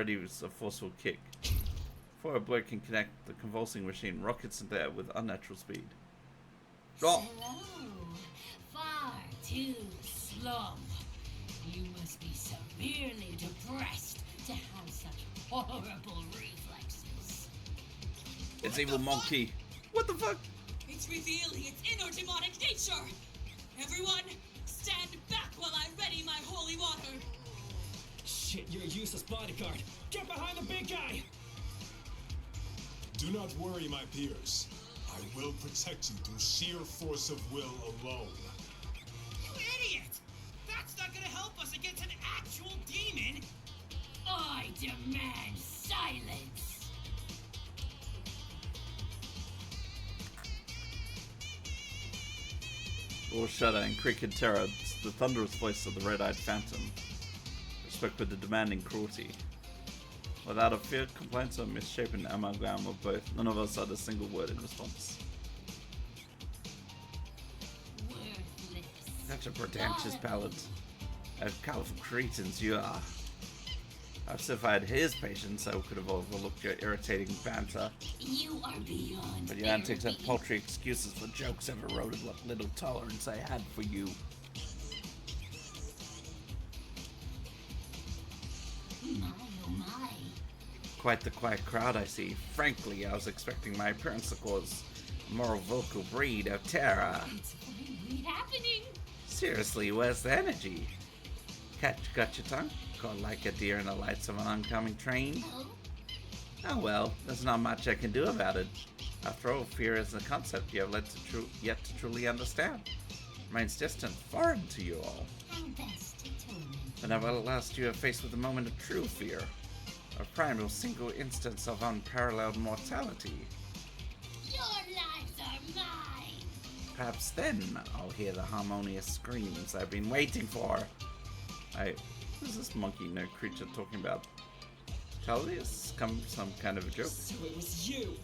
readies a forceful kick. Before a blow can connect, the convulsing machine rockets into the air with unnatural speed. Slow. Far too slow. You must be severely depressed to have such horrible reflexes. It's evil monkey. What the fuck? It's revealing its inner demonic nature. Everyone, stand back while I ready my holy water. Shit, you're a useless bodyguard. Get behind the big guy! Do not worry, my peers. I will protect you through sheer force of will alone. You idiot! That's not gonna help us against an actual demon! I demand silence! All shudder and creak in terror. It's the thunderous voice of the red-eyed phantom. It spoke with the demanding cruelty. Without a fear, complaints, or misshapen amalgam of both, none of us uttered a single word in response. Worthless. Such a pretentious palate. Of colourful cretins you are. Perhaps if I had his patience, I could have overlooked your irritating banter. You are beyond But your antics and therapy. paltry excuses for jokes have eroded what little tolerance I had for you. My, oh my. Quite the quiet crowd I see. Frankly, I was expecting my appearance to cause a moral vocal breed of terror. It's finally happening. Seriously, where's the energy? Got your tongue? Caught like a deer in the lights of an oncoming train? Oh, Oh well, there's not much I can do about it. After all, fear is a concept you have yet to truly understand. Remains distant, foreign to you all. how best to torment. But now at last you are faced with a moment of true fear. A primal single instance of unparalleled mortality. Your lives are mine. Perhaps then I'll hear the harmonious screams I've been waiting for. What is this monkey no creature talking about? Charlie, is some kind of a joke? So it was you!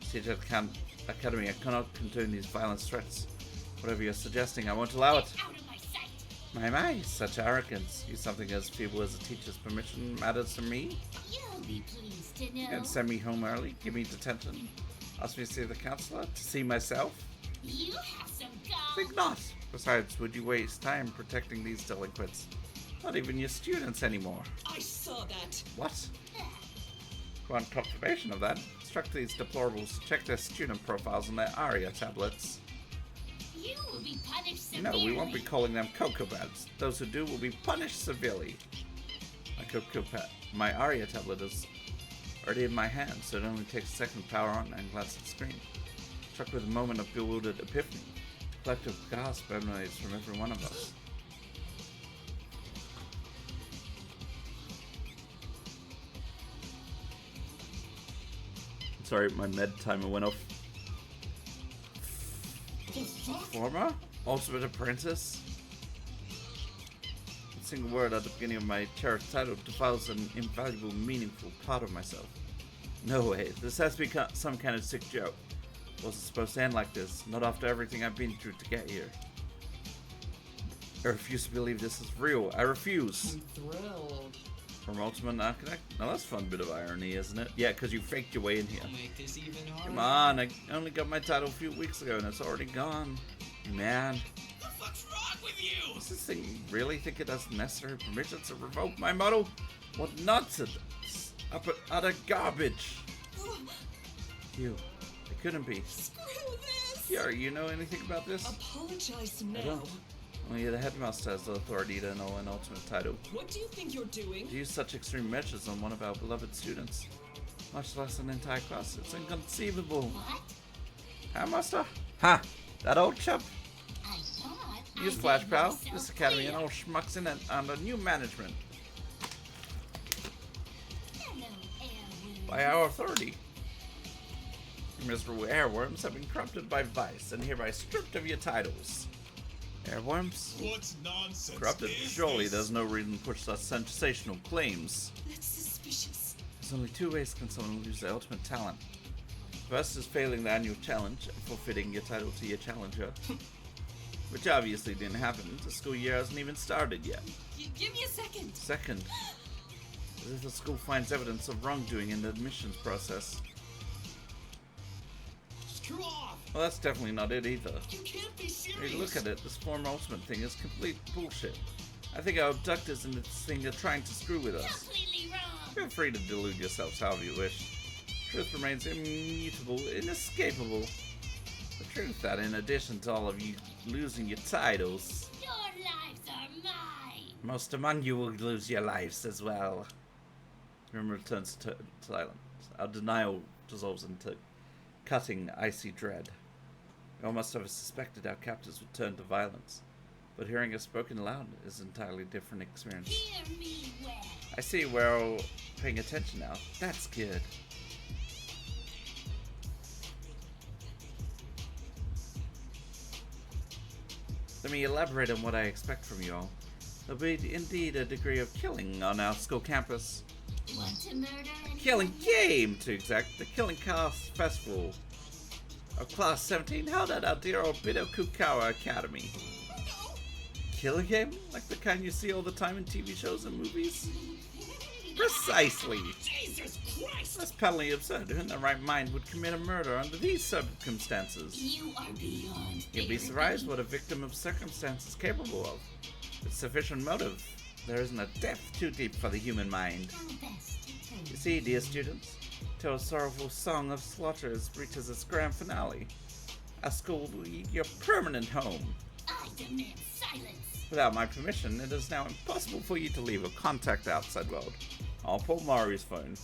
Siege Academy, I cannot condone these violent threats. Whatever you're suggesting, I won't allow it. Out of my sight. My, such arrogance. Use something as feeble as a teacher's permission matters to me? You'll be pleased to know. And send me home early, give me detention, ask me to see the counselor, to see myself? You have some gall. Think not. Besides, would you waste time protecting these delinquents? Not even your students anymore. I saw that. What? Want confirmation of that? Instruct these deplorables to check their student profiles on their ARIA tablets. You will be punished No, severely. we won't be calling them Koko pads. Those who do will be punished severely. My ARIA tablet is already in my hand, so it only takes a second to power on and glance at the screen. Struck with a moment of bewildered epiphany. Collective gasp emanates from every one of us. Sorry, my med timer went off. Former? Ultimate Apprentice? A single word at the beginning of my cherished title defiles an invaluable, meaningful part of myself. No way, this has become some kind of sick joke. Wasn't supposed to end like this, not after everything I've been through to get here. I refuse to believe this is real. I refuse. I'm thrilled. From Ultimate Architect? Now that's a fun bit of irony, isn't it? Yeah, because you faked your way in here. I'll make this even harder. Come on, I only got my title a few weeks ago and it's already gone. Man, What the fuck's wrong with you? does this thing really think it has necessary permission to revoke my model? What nonsense! Utter garbage! You, it couldn't be. Screw this! Here, you know anything about this? Apologize I now. don't. Only the headmaster has the authority to know an ultimate title. What do you think you're doing? To use such extreme measures on one of our beloved students, much less an entire class, it's inconceivable. What? Huh, master? Ha! That old chap. I thought Use I Flash made Pal, myself this academy, and clear. all schmucks in it under new management Hello, Airwood. by our authority. You miserable airworms have been corrupted by vice and hereby stripped of your titles. Airworms? What nonsense Corrupted? is Surely this? there's no reason to push such sensational claims. That's suspicious. There's only two ways can someone lose their ultimate talent. First is failing the annual challenge and forfeiting your title to your challenger. Which obviously didn't happen. The school year hasn't even started yet. Give me a second. Second, As if the school finds evidence of wrongdoing in the admissions process. Screw off! Well, that's definitely not it either. You can't be If serious! you look at it, this former ultimate thing is complete bullshit. I think our abductors in this thing are trying to screw with us. Completely wrong. Feel free to delude yourselves however you wish. Truth remains immutable, inescapable. The truth that in addition to all of you losing your titles, Your lives are mine. most among you will lose your lives as well. Room returns to silence. Our denial dissolves into cutting, icy dread. We all must have suspected our captors would turn to violence, but hearing us spoken aloud is an entirely different experience. Hear me well. I see we're all paying attention now. That's good. Let me elaborate on what I expect from you all. There'll be indeed a degree of killing on our school campus. Want to murder anyone? Killing game, to exact. The Killing Cast Festival of Class 17 held at our dear old Bidokukawa Academy. Killing game? Like the kind you see all the time in TV shows and movies? Precisely. Jesus Christ! That's patently absurd. Who in their right mind would commit a murder under these circumstances? You are beyond. You'd be surprised what a victim of circumstance is capable of. With sufficient motive, there isn't a depth too deep for the human mind. How best to tell You see, dear students, till a sorrowful song of slaughters reaches its grand finale, our school will be your permanent home. I demand silence. Without my permission, it is now impossible for you to leave or contact the outside world. I'll pull Mari's phone.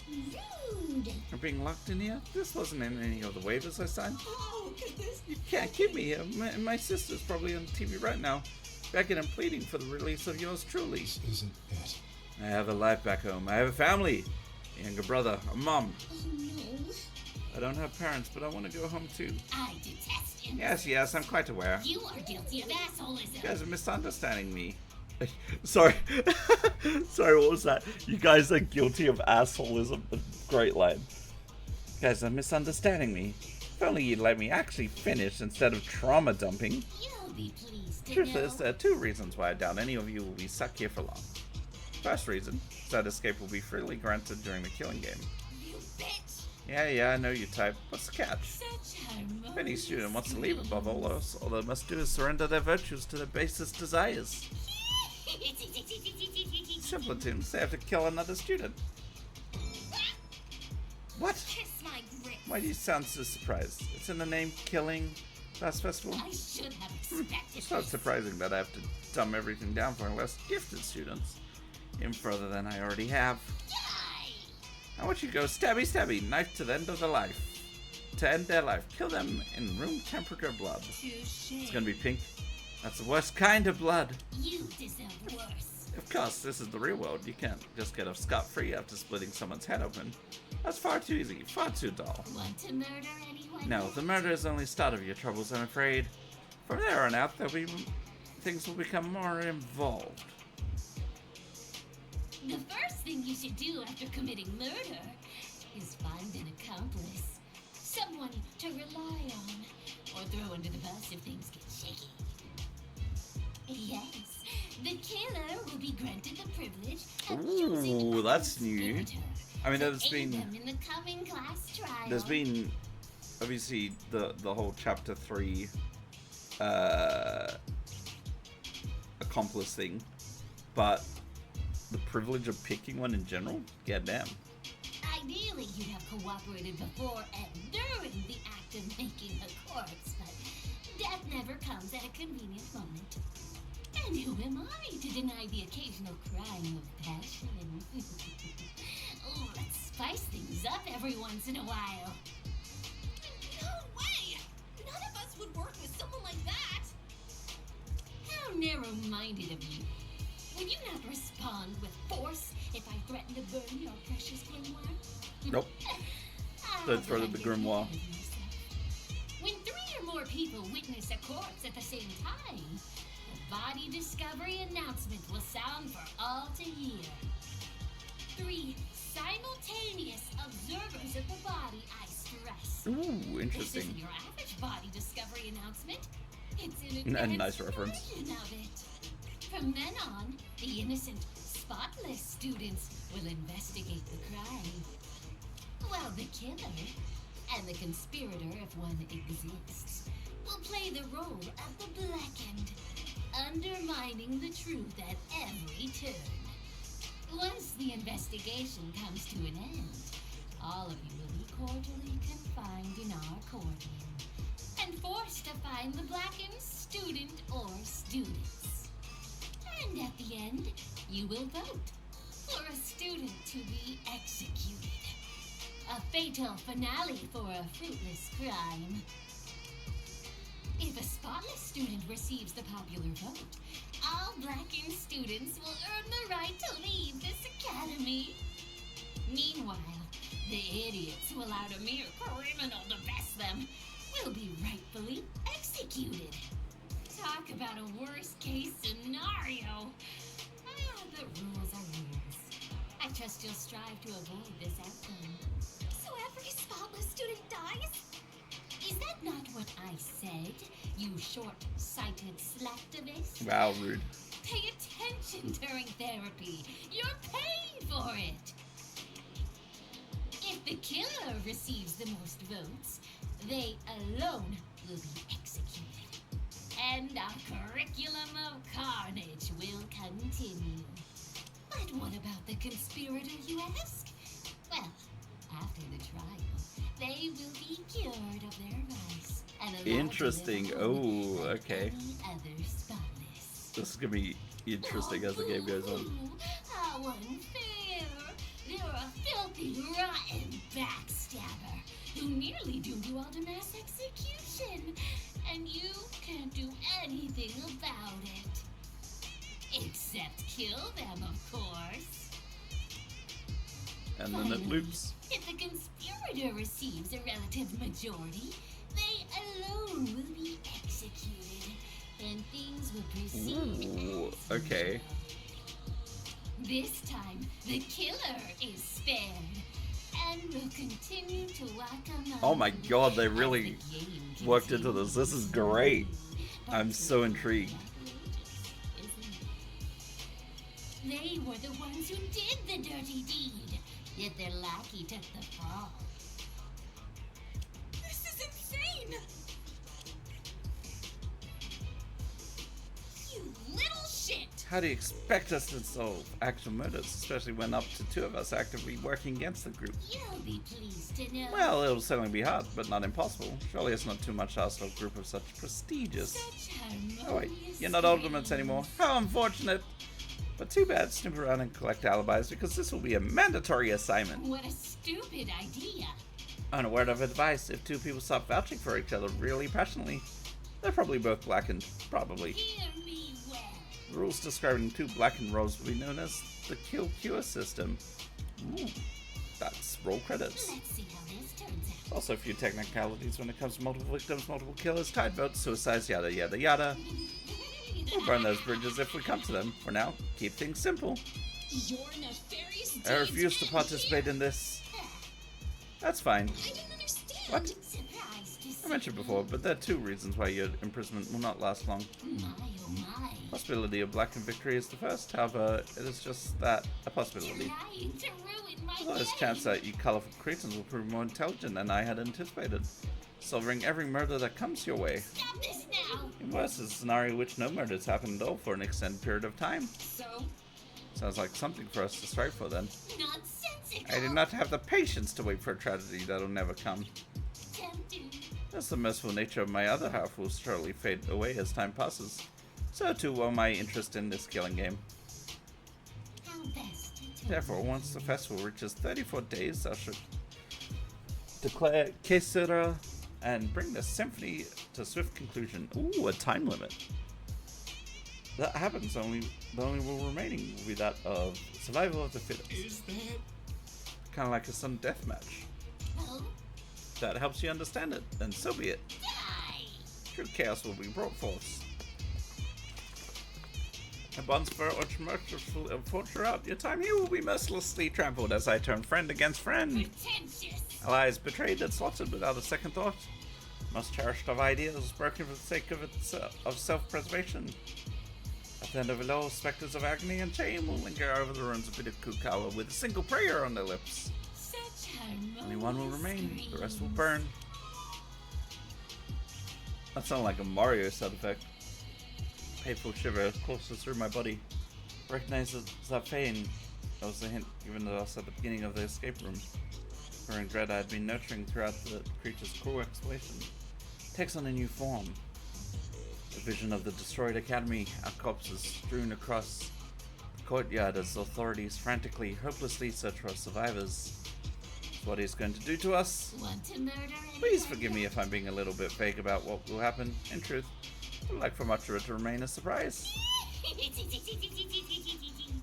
Rude. I'm being locked in here? This wasn't in any of the waivers I signed. Oh, goodness! You can't keep me here. My sister's probably on TV right now, begging and pleading for the release of yours truly. This isn't it. I have a life back home. I have a family. A younger brother, a mom. Oh no. I don't have parents, but I want to go home too. I detest him. Yes, I'm quite aware. You are guilty of assholism. You guys are misunderstanding me. Sorry. Sorry, what was that? You guys are guilty of assholism. Great line. You guys are misunderstanding me. If only you'd let me actually finish instead of trauma dumping. You'll be pleased to Truth know. is, there are two reasons why I doubt any of you will be stuck here for long. First reason is that escape will be freely granted during the killing game. You bitch. Yeah, I know you type. What's the catch? Such harmonious. If any student wants to leave above all else, all they must do is surrender their virtues to their basest desires. Simpletons, they have to kill another student. What? Kiss my grip. Why do you sound so surprised? It's in the name Killing Class Festival. I should have expected It's not this. surprising that I have to dumb everything down for less gifted students. Even further than I already have. Die. I want you to go stabby, knife to the end of their life. To end their life. Kill them in room temperature blood. Touche. It's gonna be pink. That's the worst kind of blood. You deserve worse. Of course, this is the real world. You can't just get off scot-free after splitting someone's head open. That's far too easy, far too dull. Want to murder anyone? No, the murder is only the start of your troubles, I'm afraid. From there on out, things will become more involved. The first thing you should do after committing murder is find an accomplice. Someone to rely on. Or throw under the bus if things get shaky. Yes, the killer will be granted the privilege of using Ooh, a that's new. conspirator I mean, to there's aid been them in the coming class trial. there's been obviously the whole chapter 3 accomplice thing, but the privilege of picking one in general, goddamn. Ideally, you'd have cooperated before and during the act of making a corpse, but death never comes at a convenient moment. And who am I to deny the occasional crime of passion? Oh, let's spice things up every once in a while. No way! None of us would work with someone like that! How narrow-minded of you. Would you not respond with force if I threatened to burn your precious grimoire? Nope. Ah, Don't throw but the I grimoire. didn't behave myself. When 3 or more people witness a corpse at the same time, the body discovery announcement will sound for all to hear. 3 simultaneous observers of the body, I stress. Ooh, This interesting. isn't your average body discovery announcement. It's an And nice advanced reference. version of it. From then on, the innocent, spotless students will investigate the crime, while the killer and the conspirator, if one exists, will play the role of the blackened, undermining the truth at every turn. Once the investigation comes to an end, all of you will be cordially confined in our courtroom and forced to find the blackened student or students. And at the end, you will vote for a student to be executed. A fatal finale for a fruitless crime. If a spotless student receives the popular vote, all blackened students will earn the right to leave this academy. Meanwhile, the idiots who allowed a mere criminal to best them will be rightfully executed. Talk about a worst-case scenario. But rules are rules. I trust you'll strive to avoid this outcome. So every spotless student dies? Is that not what I said, you short-sighted slacktivist? Wow, rude. Pay attention during therapy. You're paid for it. If the killer receives the most votes, they alone will be executed. And our curriculum of carnage will continue. But what about the conspirator, you ask? Well, after the trial, they will be cured of their vice and allowed Interesting. to live on Oh, like okay. any other spotless. This is gonna be interesting as the game goes on. Ooh, how unfair! You're a filthy, rotten backstabber who nearly doomed you all to mass execution, and you can't do anything about it. Except kill them, of course. And then it loops. If the conspirator receives a relative majority, they alone will be executed, and things will proceed Ooh, as okay. usual. This time, the killer is spared, and will continue to walk among Oh my you god, they as really the game worked into this. This is great. But I'm so intrigued. isn't it? They were the ones who did the dirty deed, yet their lackey took the fall. This is insane! You little shit! How do you expect us to solve actual murders, especially when up to two of us actively working against the group? You'll be pleased to know. Well, it'll certainly be hard, but not impossible. Surely it's not too much to ask for a group of such prestigious... Such Oh wait, harmonious you're not ultimates things. anymore. How unfortunate! But too bad, snoop around and collect alibis, because this will be a mandatory assignment. What a stupid idea. On a word of advice, if two people start vouching for each other really passionately, they're probably both blackened. Probably. Hear me well. The rules describing two blackened roles will be known as the kill cure system. Ooh, that's roll credits. Let's see how this turns out. Also a few technicalities when it comes to multiple victims, multiple killers, tied votes, suicides, yada yada yada. We'll burn those bridges if we come to them. For now, keep things simple. Your nefarious I refuse to deeds participate in this. That's fine. I don't understand. What? Surprised to see I mentioned before, but there are two reasons why your imprisonment will not last long. My oh my. Possibility of blackened victory is the first, however, it is just that, a possibility. Trying to ruin my Although there's a chance that you colorful creatures will prove more intelligent than I had anticipated, solving every murder that comes your way. Stop this now. And worse is a scenario in which no murders happen at all for an extended period of time. So, Sounds like something for us to strive for then. Nonsensical. I do not have the patience to wait for a tragedy that'll never come. Tempted. Thus the merciful nature of my other half will surely fade away as time passes. So too will my interest in this killing game. How best to tell Therefore, once the festival reaches 34 days, I should declare Kesera and bring the symphony to swift conclusion. Ooh, a time limit. That happens only, the only rule remaining will be that of survival of the fittest. Is that? Kind of like a sudden death match. Oh, That helps you understand it, and so be it. die. True chaos will be brought forth. A bonfire or tumultuous fought throughout your time here will be mercilessly trampled as I turn friend against friend. Pretentious. Allies betrayed and slaughtered without a second thought. most cherished of ideas, broken for the sake of self-preservation. At the end of it all, specters of agony and shame will linger over the ruins of Kukawa with a single prayer on their lips. Such Only one will remain, harmonious the rest will dreams. burn. That sounded like a Mario sound effect. Painful shiver courses through my body. Recognizes that pain. That was the hint given to us at the beginning of the escape room. Growing dread I had been nurturing throughout the creature's cruel exploitation takes on a new form. A vision of the destroyed academy, our corpses strewn across the courtyard as authorities frantically, hopelessly search for survivors. That's what he's going to do to us. Want to murder Please anyone? forgive me if I'm being a little bit vague about what will happen. In truth, I'd like for much of it to remain a surprise.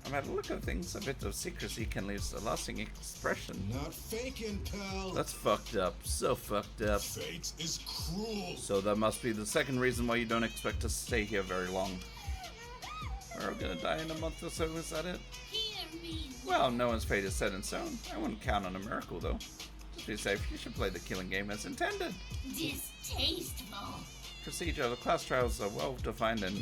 No matter the look of things, a bit of secrecy can leave a lasting expression. Not faking, pal. That's fucked up. So fucked up. Fate is cruel. So that must be the second reason why you don't expect to stay here very long. We're all gonna die in a month or so, is that it? Hear me. Well, no one's fate is set in stone. I wouldn't count on a miracle, though. Just be safe, you should play the killing game as intended. Distasteful. Procedure of the class trials are well defined and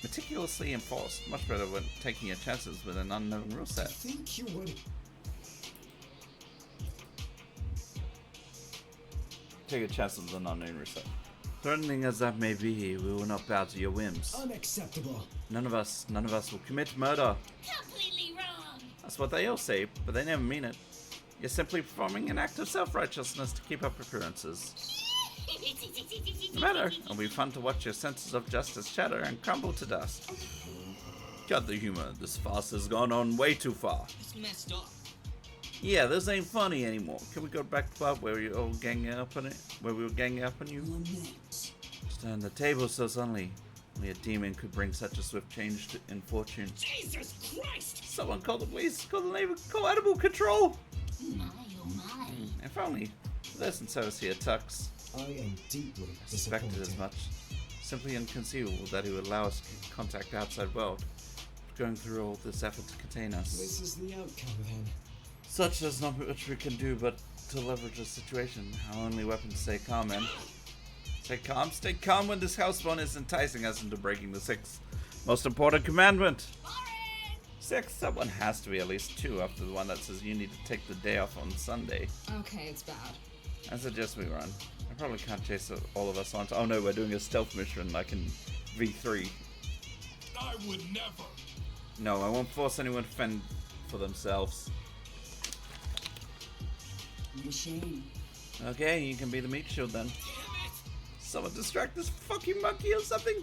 meticulously enforced. Much better when taking your chances with an unknown rule I set. think you would. Take your chances with an unknown rule set. Threatening as that may be, we will not bow to your whims. Unacceptable. None of us will commit murder. Completely wrong. That's what they all say, but they never mean it. You're simply performing an act of self-righteousness to keep up appearances. No matter, it'll be fun to watch your senses of justice shatter and crumble to dust. Got the humor. This farce has gone on way too far. It's messed up. Yeah, this ain't funny anymore. Can we go back to the part where we all ganging up on it? Where we were ganging up on you? Lament. Turn the table so suddenly. Only a demon could bring such a swift change in fortune. Jesus Christ! Someone call the police. Call the neighbor. Call animal control. My oh my. If only. There's and service here, Tux. I am deeply Suspected disappointed. as much. Simply inconceivable that he would allow us to contact the outside world. Going through all this effort to contain us. This is the outcome then. Such there's not much we can do but to leverage the situation. Our only weapon to stay calm, man. Stay calm when this houseborn is enticing us into breaking the sixth most important commandment. 6, someone has to be at least 2 after the one that says you need to take the day off on Sunday. Okay, it's bad. I suggest we run. I probably can't chase all of us onto. Oh no, we're doing a stealth mission like in V3. I would never. No, I won't force anyone to fend for themselves. No shame. Okay, you can be the meat shield then. Someone distract this fucking monkey or something.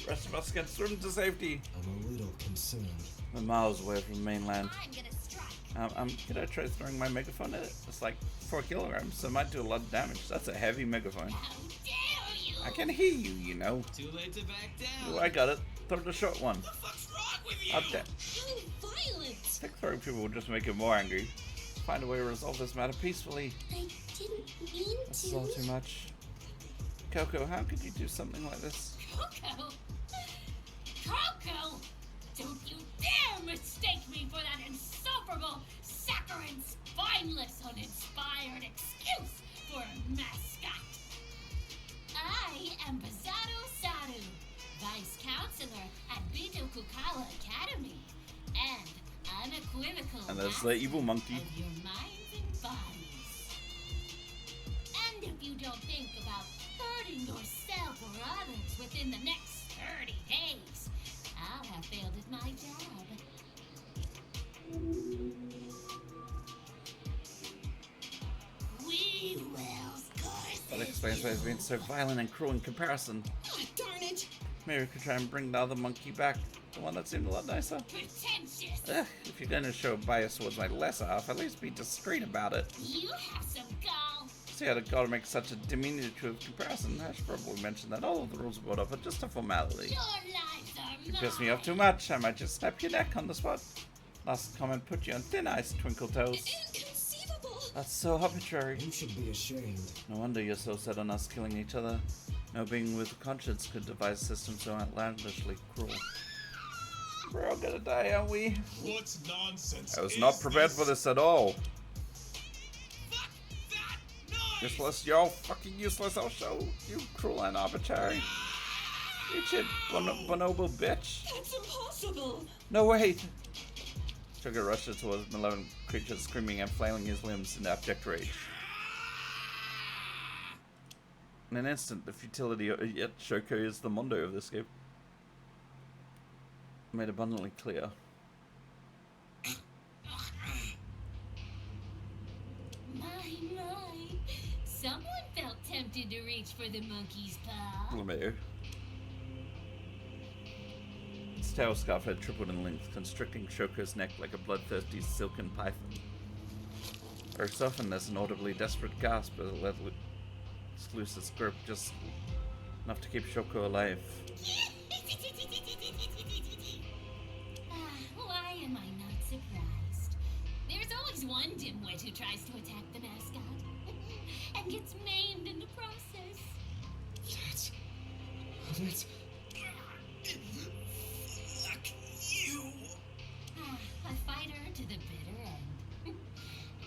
The rest of us can swim to safety. I'm a little concerned. We're miles away from mainland. I'm gonna strike. I'm gonna try throwing my megaphone at it. It's like 4 kilograms, so it might do a lot of damage. That's a heavy megaphone. How dare you? I can hear you, you know. Too late to back down. Oh, I got it. Throw the short one. What the fuck's wrong with you? Up there. How violent. I think throwing people will just make him more angry. Find a way to resolve this matter peacefully. I didn't mean This is all too much. Koko, how could you do something like this? Koko! Koko! Don't you dare mistake me for that insufferable, saccharine, spineless, uninspired excuse for a mascot! I am Bizarrosaru, Vice Counselor at Kukawa Academy, and unequivocal And there's the master evil monkey. of your minds and bodies. And if you don't think about hurting yourself or others within the next 30 days, I'll have failed at my job. We will score That explains why he's being so violent and cruel in comparison. Ah, darn it! Maybe we could try and bring the other monkey back. The one that seemed a lot nicer. pretentious. If you're going to show bias towards my lesser half, at least be discreet about it. You have some gall. See how the god makes such a diminutive comparison. I should probably mention that all of the rules are brought up are just a formality. Your lives are You mine. piss me off too much, I might just snap your neck on the spot. Last comment put you on thin ice, Twinkle Toes. Inconceivable! That's so arbitrary. You should be ashamed. No wonder you're so set on us killing each other. No being with conscience could devise a system so outlandishly cruel. We're all gonna die, aren't we? What nonsense I was is not prepared for this at all. Fuck that Useless, you're all fucking useless, I'll show you, cruel and arbitrary. Eat it, bonobo bitch. That's impossible! No, wait! Sugar rushes towards the malevolent creature, screaming and flailing his limbs in abject rage. In an instant, the futility, yet Shoko is the Mondo of this game, made abundantly clear. My. Someone felt tempted to reach for the monkey's paw. LeMayo. Its tail scarf had tripled in length, constricting Shoko's neck like a bloodthirsty silken python. Or softened as an audibly desperate gasp as it let loose its grip, just enough to keep Shoko alive. Why am I not surprised? There's always one dimwit who tries to attack the mascot and gets maimed in the process. That's... Fuck you! A fighter to the bitter end.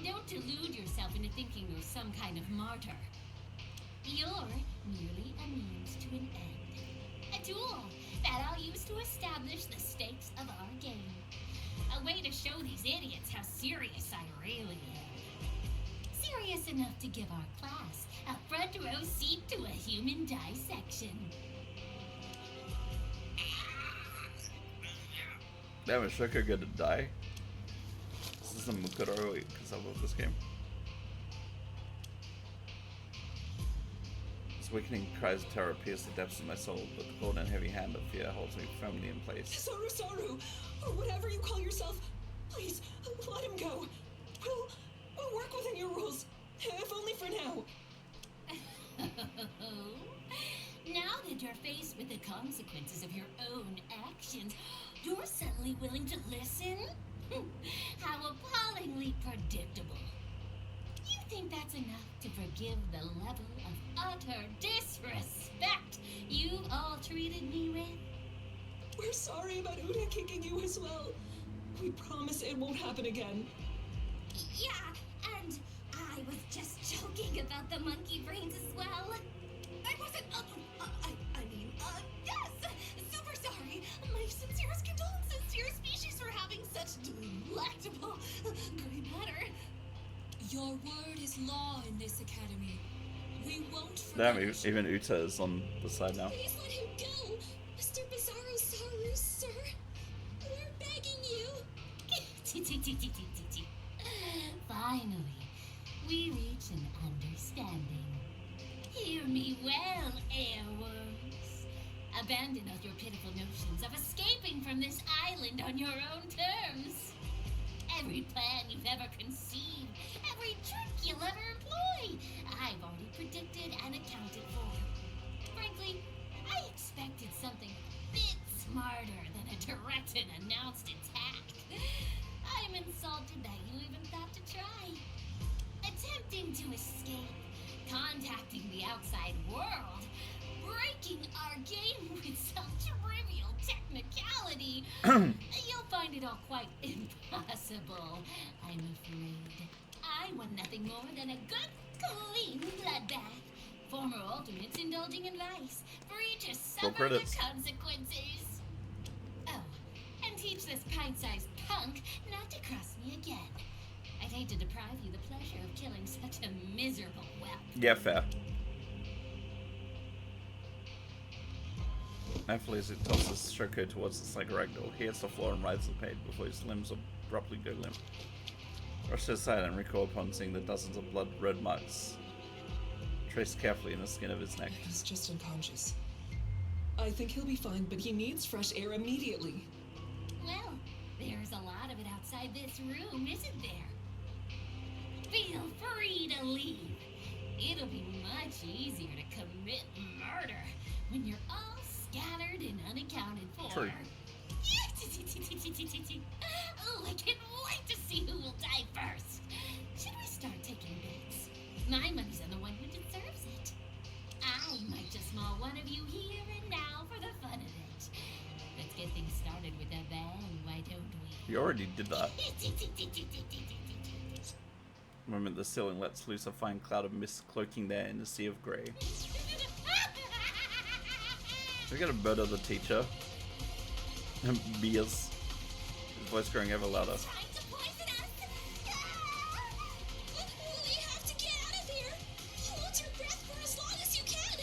Don't delude yourself into thinking you're some kind of martyr. You're merely a means to an end. A tool that I'll use to establish the stakes of our game. A way to show these idiots how serious I really am. Serious enough to give our class a front row seat to a human dissection. Damn, is Shoko gonna die? This is the Mukuro because I love this game. His weakening cries of terror pierce the depths of my soul, but the cold and heavy hand of fear holds me firmly in place. Bizarrosaru, or whatever you call yourself, please, let him go. We'll work within your rules, if only for now. Now that you're faced with the consequences of your own actions, you're suddenly willing to listen? How appallingly predictable. You think that's enough to forgive the level of utter disrespect you've all treated me with? We're sorry about Uda kicking you as well. We promise it won't happen again. Yeah, and I was just joking about the monkey brains as well. I wasn't, yes! Super sorry. My sincerest condolences to your species for having such delectable gray matter. Your word is law in this academy. We won't Damn, forget it. even Uta is on the side now. Please let him go, Mr. Bizarrosaru, sir. We're begging you. Finally, we reach an understanding. Hear me well, airworms. Abandon all your pitiful notions of escaping from this island on your own terms. Every plan you've ever conceived, every trick you'll ever employ, I've already predicted and accounted for. Frankly, I expected something a bit smarter than a direct and announced attack. I'm insulted that you even thought to try. Attempting to escape, contacting the outside world, breaking our game with some trivial technicality. You'll find it all quite impossible, I'm afraid. I want nothing more than a good, clean bloodbath. Former alternates indulging in vice, free to suffer the credits. consequences. Oh, and teach this pint-sized punk not to cross me again. I'd hate to deprive you the pleasure of killing such a miserable whelp. Yeah, fair. Thankfully, as it tosses Shoko towards the like ragdoll, he hits the floor and writhes in pain before his limbs abruptly go limp. Rush to his side and recoil upon seeing the dozens of blood red marks traced carefully in the skin of his neck. He's just unconscious. I think he'll be fine, but he needs fresh air immediately. Well, there's a lot of it outside this room, isn't there? Feel free to leave. It'll be much easier to commit murder when you're all scattered and unaccounted for. True. Oh, I can't wait to see who will die first. Should we start taking bets? My money's on the one who deserves it. I might just maul one of you here and now for the fun of it. Let's get things started with a bang, why don't we? You already did that. The moment the ceiling lets loose a fine cloud of mist cloaking there in the sea of grey. We're gonna murder the teacher. Beers. His voice growing ever louder. Trying to poison us! We have to get out of here! Hold your breath for as long as you can!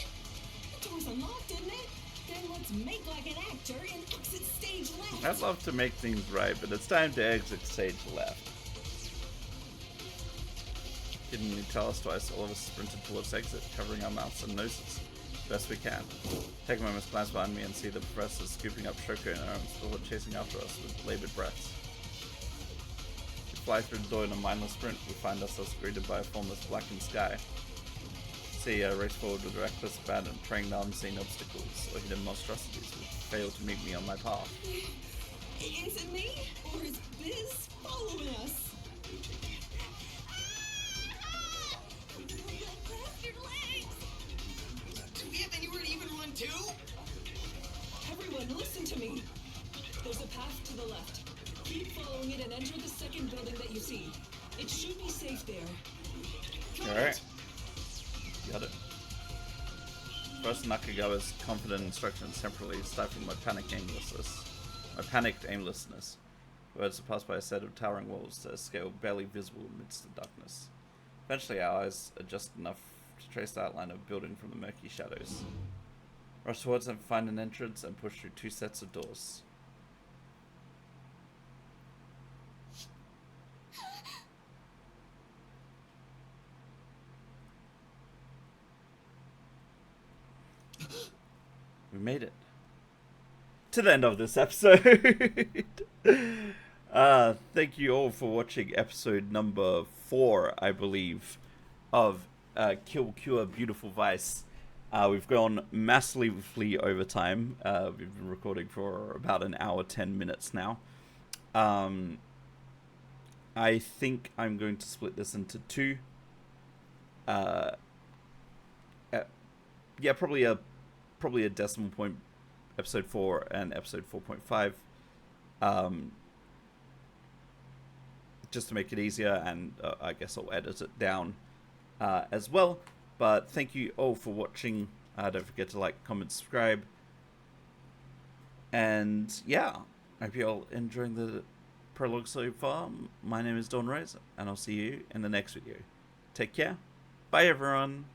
The door's unlocked, isn't it? Then let's make like an actor and exit stage left! I'd love to make things right, but it's time to exit stage left. Didn't need to tell us twice, all of us sprinted towards exit, covering our mouths and noses best we can. Take a moment's glance behind me and see the professor scooping up Shoko in her arms before chasing after us with laboured breaths. We fly through the door in a mindless sprint. We find ourselves greeted by a formless blackened sky. See, I race forward with reckless abandon, praying the unseen obstacles or hidden monstrosities would fail to meet me on my path. Is it me? Or is Biz following us? Grab your legs! Do we have anywhere to even run to? Everyone, listen to me. There's a path to the left. Keep following it and enter the second building that you see. It should be safe there. Alright. Got it. First, Nakagawa's confident instructions temporarily stifling my panicked aimlessness. Words are passed by a set of towering walls to a scale barely visible amidst the darkness. Eventually, our eyes adjust enough to trace the outline of a building from the murky shadows. Rush towards them, find an entrance, and push through two sets of doors. We made it to the end of this episode. Thank you all for watching episode number 4, I believe, of Kill Cure Beautiful Vice. We've gone massively over time. We've been recording for about an hour 10 minutes now. I think I'm going to split this into 2. Yeah, probably a decimal point, episode 4 and episode 4.5. Just to make it easier, and I guess I'll edit it down as well. But thank you all for watching. Don't forget to like, comment, subscribe. And yeah, I hope you're all enjoying the prologue so far. My name is Don Rose, and I'll see you in the next video. Take care. Bye, everyone.